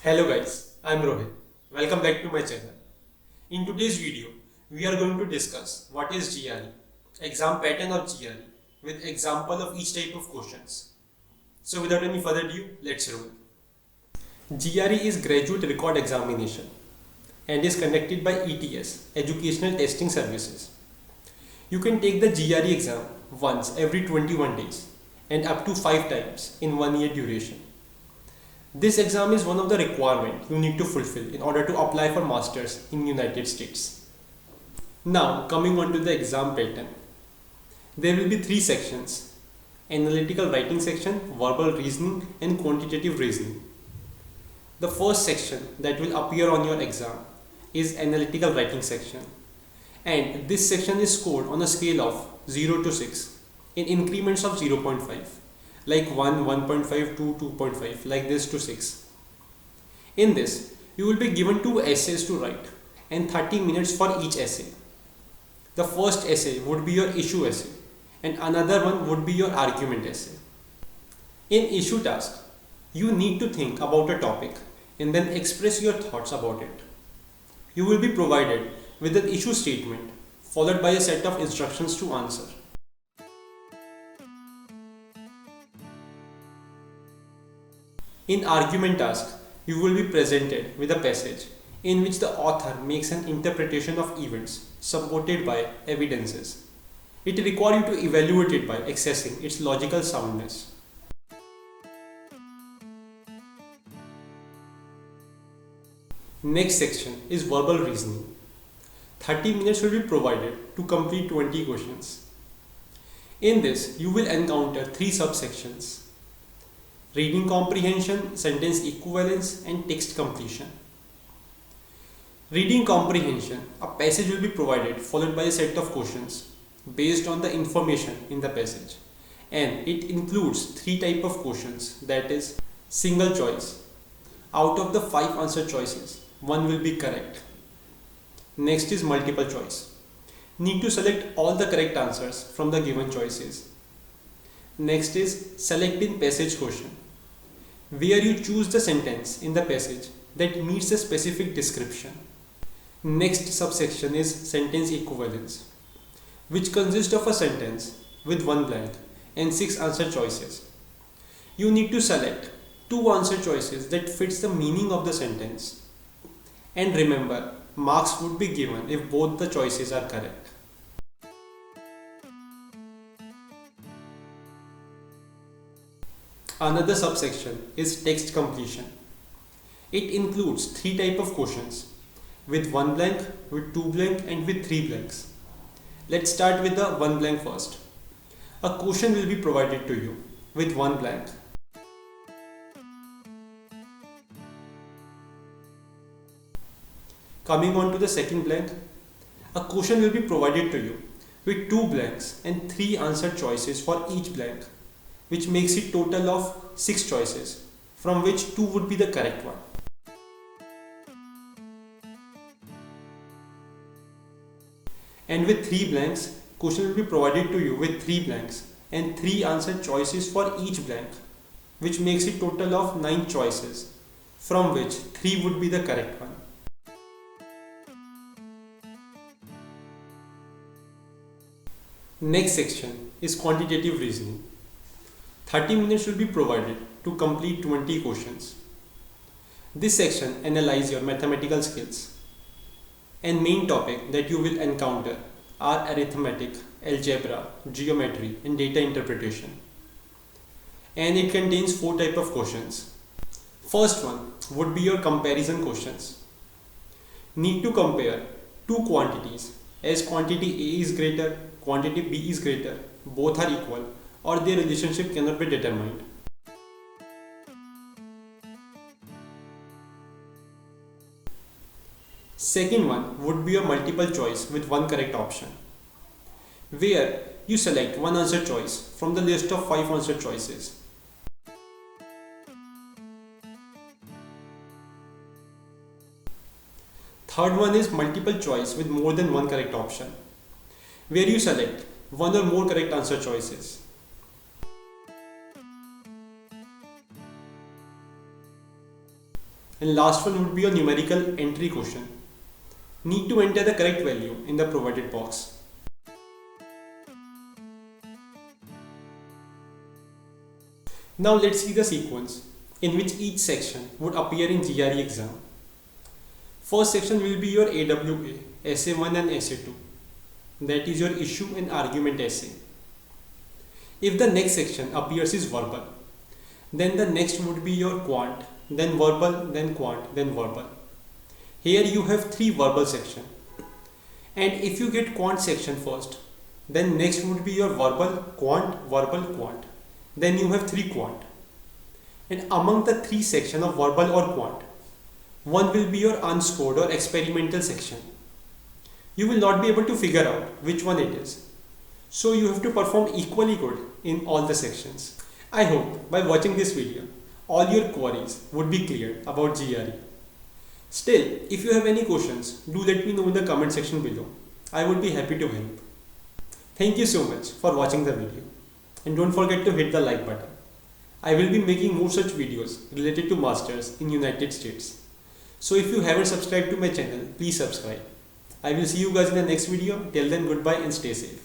Hello guys, I am Rohit. Welcome back to my channel. In today's video, we are going to discuss what is GRE, exam pattern of GRE with example of each type of questions. So without any further ado, let's roll. GRE is Graduate Record Examination and is conducted by ETS, Educational Testing Services. You can take the GRE exam once every 21 days and up to 5 times in 1 year duration. This exam is one of the requirements you need to fulfill in order to apply for masters in United States. Now coming on to the exam pattern. There will be 3 sections: analytical writing section, verbal reasoning and quantitative reasoning. The first section that will appear on your exam is analytical writing section, and this section is scored on a scale of 0 to 6 in increments of 0.5. Like 1, 1.5, 2, 2.5, like this to 6. In this, you will be given 2 essays to write and 30 minutes for each essay. The first essay would be your issue essay and another one would be your argument essay. In issue task, you need to think about a topic and then express your thoughts about it. You will be provided with an issue statement followed by a set of instructions to answer. In argument task, you will be presented with a passage in which the author makes an interpretation of events supported by evidences. It requires you to evaluate it by assessing its logical soundness. Next section is verbal reasoning. 30 minutes will be provided to complete 20 questions. In this, you will encounter 3 subsections: reading comprehension, sentence equivalence and text completion. Reading comprehension, a passage will be provided followed by a set of questions based on the information in the passage, and it includes 3 types of questions, that is single choice. Out of the 5 answer choices, 1 will be correct. Next is multiple choice. Need to select all the correct answers from the given choices. Next is select in passage question, where you choose the sentence in the passage that meets a specific description. Next subsection is sentence equivalence, which consists of a sentence with 1 blank and 6 answer choices. You need to select 2 answer choices that fits the meaning of the sentence. And remember, marks would be given if both the choices are correct. Another subsection is text completion. It includes 3 types of questions, with 1 blank, with 2 blank and with 3 blanks. Let's start with the 1 blank first. A question will be provided to you with 1 blank. Coming on to the second blank, a question will be provided to you with 2 blanks and 3 answer choices for each blank, which makes it total of 6 choices, from which 2 would be the correct one. And with 3 blanks, question will be provided to you with 3 blanks and 3 answer choices for each blank, which makes it total of 9 choices, from which 3 would be the correct one. Next section is quantitative reasoning. 30 minutes will be provided to complete 20 questions. This section analyzes your mathematical skills, and main topic that you will encounter are arithmetic, algebra, geometry and data interpretation. And it contains 4 types of questions. First one would be your comparison questions. Need to compare 2 quantities, as quantity A is greater, quantity B is greater, both are equal, or their relationship cannot be determined. Second one would be a multiple choice with 1 correct option, where you select 1 answer choice from the list of 5 answer choices. Third one is multiple choice with more than 1 correct option, where you select 1 or more correct answer choices. And last one would be a numerical entry question. Need to enter the correct value in the provided box. Now let's see the sequence in which each section would appear in GRE exam. First section will be your AWA, Essay 1 and Essay 2. That is your issue and argument essay. If the next section appears is verbal, then the next would be your quant, then verbal, then quant, then verbal. Here you have 3 verbal section. And if you get quant section first, then next would be your verbal, quant. Then you have 3 quant. And among the 3 section of verbal or quant, one will be your unscored or experimental section. You will not be able to figure out which one it is. So you have to perform equally good in all the sections. I hope by watching this video, all your queries would be cleared about GRE. Still, if you have any questions, do let me know in the comment section below. I would be happy to help. Thank you so much for watching the video. And don't forget to hit the like button. I will be making more such videos related to masters in United States. So if you haven't subscribed to my channel, please subscribe. I will see you guys in the next video. Till then, goodbye and stay safe.